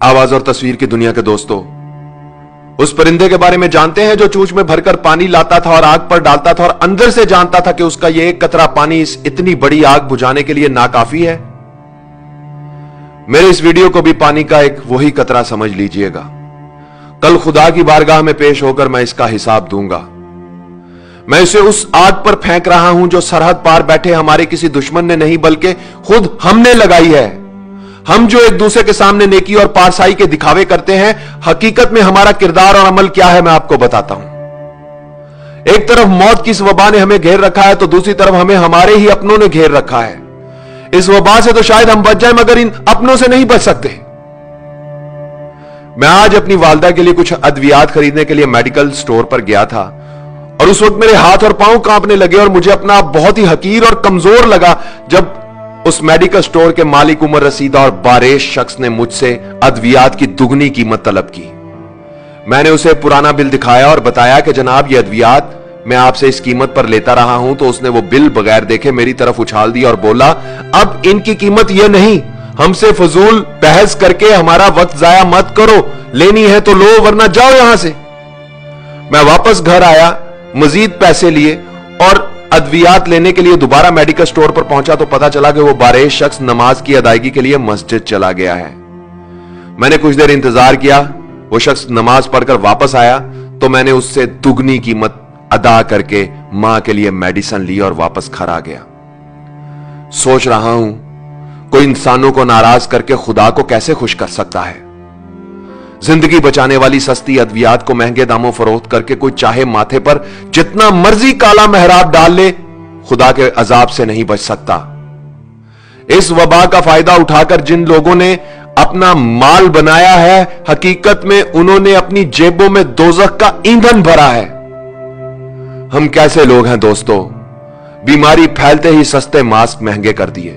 आवाज और तस्वीर की दुनिया के दोस्तों, उस परिंदे के बारे में जानते हैं जो चोंच में भरकर पानी लाता था और आग पर डालता था और अंदर से जानता था कि उसका यह एक कतरा पानी इस इतनी बड़ी आग बुझाने के लिए नाकाफी है। मेरे इस वीडियो को भी पानी का एक वही कतरा समझ लीजिएगा। कल खुदा की बारगाह में पेश होकर मैं इसका हिसाब दूंगा। मैं इसे उस आग पर फेंक रहा हूं जो सरहद पार बैठे हमारे किसी दुश्मन ने नहीं बल्कि खुद हमने लगाई है। हम जो एक दूसरे के सामने नेकी और पारसाई के दिखावे करते हैं, हकीकत में हमारा किरदार और अमल क्या है मैं आपको बताता हूं। एक तरफ मौत की इस वबा ने हमें घेर रखा है तो दूसरी तरफ हमें हमारे ही अपनों ने घेर रखा है। इस वबा से तो शायद हम बच जाए मगर इन अपनों से नहीं बच सकते। मैं आज अपनी वालदा के लिए कुछ अद्वियात खरीदने के लिए मेडिकल स्टोर पर गया था और उस वक्त मेरे हाथ और पांव कांपने लगे और मुझे अपना बहुत ही हकीर और कमजोर लगा जब उस मेडिकल स्टोर के मालिक उमर रसीदा और बारेश शख्स ने मुझसे अद्वियात की दुगनी कीमत तलब की। मैंने उसे पुराना बिल दिखाया और बताया कि जनाब ये अद्वियात मैं आपसे इस कीमत पर लेता रहा हूं। तो उसने वो बिल बगैर देखे मेरी तरफ उछाल दिया और बोला, अब इनकी कीमत यह नहीं, हमसे फजूल बहस करके हमारा वक्त जाया मत करो, लेनी है तो लो वरना जाओ यहां से। मैं वापस घर आया, मजीद पैसे लिए और अद्वियात लेने के लिए दोबारा मेडिकल स्टोर पर पहुंचा तो पता चला कि वो बारेश शख्स नमाज की अदायगी के लिए मस्जिद चला गया है। मैंने कुछ देर इंतजार किया, वो शख्स नमाज पढ़कर वापस आया तो मैंने उससे दुगनी कीमत अदा करके मां के लिए मेडिसिन ली और वापस घर आ गया। सोच रहा हूं कोई इंसानों को नाराज करके खुदा को कैसे खुश कर सकता है। जिंदगी बचाने वाली सस्ती अद्वियात को महंगे दामों फरोख्त करके कोई चाहे माथे पर जितना मर्जी काला मेहराब डाल ले, खुदा के अजाब से नहीं बच सकता। इस वबा का फायदा उठाकर जिन लोगों ने अपना माल बनाया है, हकीकत में उन्होंने अपनी जेबों में दोज़ख का ईंधन भरा है। हम कैसे लोग हैं दोस्तों, बीमारी फैलते ही सस्ते मास्क महंगे कर दिए।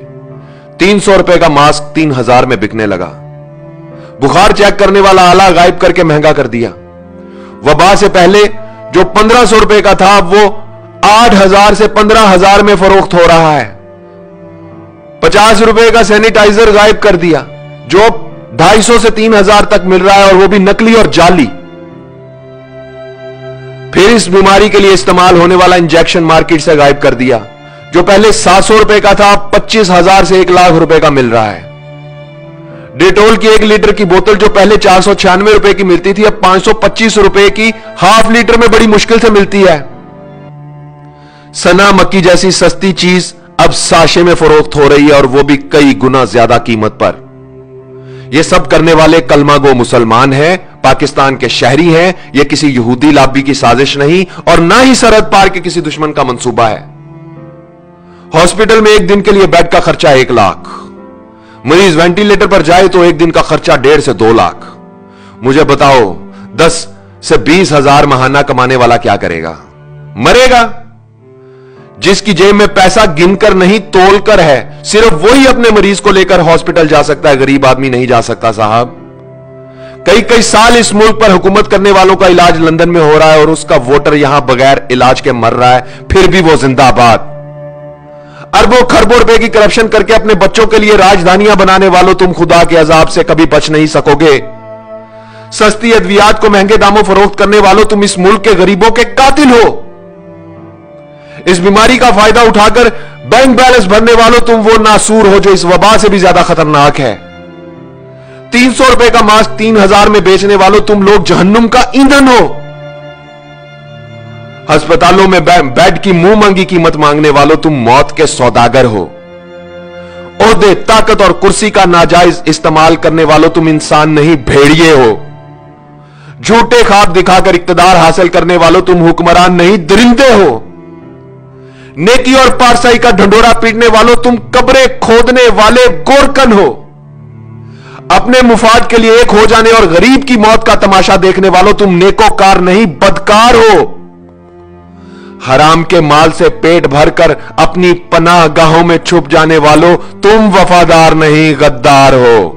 300 रुपए का मास्क 3000 में बिकने लगा। बुखार चेक करने वाला आला गायब करके महंगा कर दिया। वबा से पहले जो 1500 रुपए का था वो 8000 से 15000 में फरोख्त हो रहा है। 50 रुपए का सैनिटाइजर गायब कर दिया जो 250 से 3000 तक मिल रहा है और वो भी नकली और जाली। फिर इस बीमारी के लिए इस्तेमाल होने वाला इंजेक्शन मार्केट से गायब कर दिया जो पहले 700 रुपए का था, 25,000 से 1 लाख रुपए का मिल रहा है। डेटोल की 1 लीटर की बोतल जो पहले 496 रुपए की मिलती थी अब 525 रुपए की हाफ लीटर में बड़ी मुश्किल से मिलती है। सना मक्की जैसी सस्ती चीज अब साशे में फरोख्त हो रही है और वो भी कई गुना ज्यादा कीमत पर। ये सब करने वाले कलमा गो मुसलमान हैं, पाकिस्तान के शहरी हैं। यह किसी यहूदी लाबी की साजिश नहीं और ना ही सरहद पार के किसी दुश्मन का मंसूबा है। हॉस्पिटल में एक दिन के लिए बेड का खर्चा 1 लाख, मरीज वेंटिलेटर पर जाए तो एक दिन का खर्चा 1.5 से 2 लाख। मुझे बताओ 10 से 20 हजार महाना कमाने वाला क्या करेगा? मरेगा। जिसकी जेब में पैसा गिनकर नहीं तोलकर है, सिर्फ वही अपने मरीज को लेकर हॉस्पिटल जा सकता है, गरीब आदमी नहीं जा सकता साहब। कई कई साल इस मुल्क पर हुकूमत करने वालों का इलाज लंदन में हो रहा है और उसका वोटर यहां बगैर इलाज के मर रहा है, फिर भी वो जिंदाबाद। अरबों खरबों रुपए की करप्शन करके अपने बच्चों के लिए राजधानियां बनाने वालों, तुम खुदा के अजाब से कभी बच नहीं सकोगे। सस्ती अद्वियात को महंगे दामों फरोख्त करने वालों, तुम इस मुल्क के गरीबों के कातिल हो। इस बीमारी का फायदा उठाकर बैंक बैलेंस भरने वालों, तुम वो नासूर हो जो इस वबा से भी ज्यादा खतरनाक है। 300 रुपए का मास्क 3000 में बेचने वालों, तुम लोग जहन्नुम का ईंधन हो। अस्पतालों में बेड की मुंह मांगी कीमत मांगने वालों, तुम मौत के सौदागर हो। ओहदे, ताकत और कुर्सी का नाजायज इस्तेमाल करने वालों, तुम इंसान नहीं भेड़िए हो। झूठे ख्वाब दिखाकर इक्तदार हासिल करने वालों, तुम हुक्मरान नहीं दरिंदे हो। नेकी और पारसाई का ढंडोरा पीटने वालों, तुम कब्रें खोदने वाले गोरकन हो। अपने मुफाद के लिए एक हो जाने और गरीब की मौत का तमाशा देखने वालों, तुम नेकोकार नहीं बदकार हो। हराम के माल से पेट भरकर अपनी पनाह गाहों में छुप जाने वालों, तुम वफादार नहीं गद्दार हो।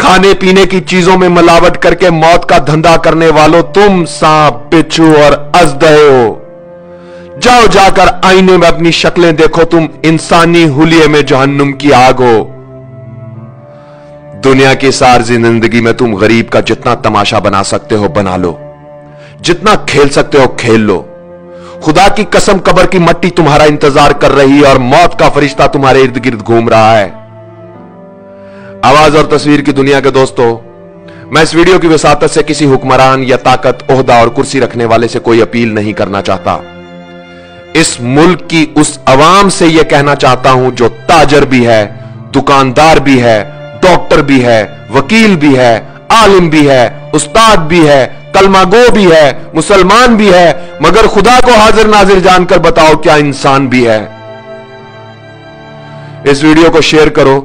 खाने पीने की चीजों में मिलावट करके मौत का धंधा करने वालों, तुम सांप, बिच्छू और अजदहे हो। जाओ जाकर आईने में अपनी शक्लें देखो, तुम इंसानी हुलिये में जहन्नुम की आग हो। दुनिया की सारी जिंदगी में तुम गरीब का जितना तमाशा बना सकते हो बना लो, जितना खेल सकते हो खेल लो। खुदा की कसम कब्र की मट्टी तुम्हारा इंतजार कर रही है और मौत का फरिश्ता तुम्हारे इर्द गिर्द घूम रहा है। आवाज और तस्वीर की दुनिया के दोस्तों, मैं इस वीडियो की वसातत से किसी हुक्मरान या ताकत, ओहदा और कुर्सी रखने वाले से कोई अपील नहीं करना चाहता। इस मुल्क की उस अवाम से यह कहना चाहता हूं जो ताजर भी है, दुकानदार भी है, डॉक्टर भी है, वकील भी है, आलिम भी है, उस्ताद भी है, कलमागो भी है, मुसलमान भी है, मगर खुदा को हाजिर नाजिर जानकर बताओ क्या इंसान भी है। इस वीडियो को शेयर करो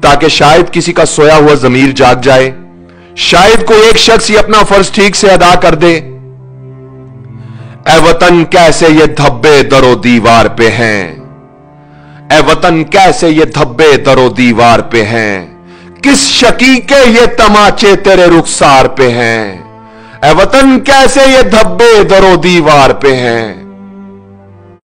ताकि शायद किसी का सोया हुआ ज़मीर जाग जाए, शायद कोई एक शख्स ही अपना फर्ज ठीक से अदा कर दे। ए वतन कैसे ये धब्बे दरो दीवार पे हैं, ए वतन कैसे ये धब्बे दरो दीवार पे हैं, किस शकी के ये तमाचे तेरे रुखसार पे हैं। ए वतन कैसे ये धब्बे दरो दीवार पे हैं।